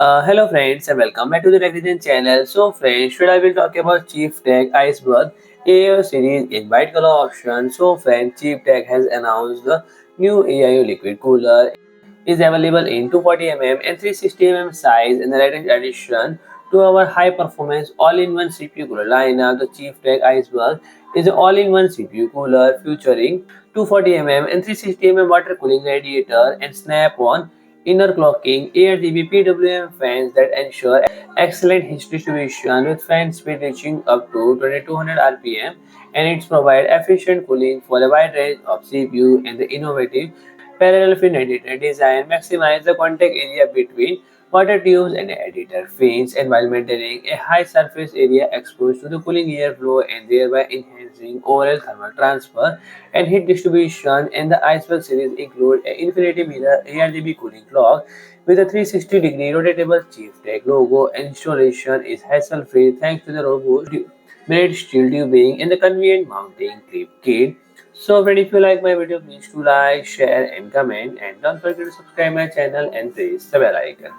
Hello friends and welcome back to the Technical channel. So friends, today I will talk about Chieftec Iceberg AIO series in white color option. So friends, Chieftec has announced the new AIO liquid cooler is available in 240 and 360 size in the latest addition to our high performance all-in-one CPU cooler lineup. The Chieftec Iceberg is an all-in-one CPU cooler featuring 240 and 360 water cooling radiator and snap-on interlocking ARGB PWM fans that ensure excellent heat distribution with fan speed reaching up to 2200 RPM, and it provides efficient cooling for a wide range of CPU. And the innovative parallel fin editor design maximize the contact area between water tubes and editor fins, and while maintaining a high surface area exposed to the cooling airflow and thereby enhancing overall thermal transfer and heat distribution. And the Iceberg series include an infinity mirror ARGB cooling clock with a 360-degree rotatable Chieftec logo. Installation is hassle-free thanks to the robust braided steel tubing and the convenient mounting clip kit. So friend, if you like my video, please do like, share and comment, and don't forget to subscribe my channel and press the bell icon.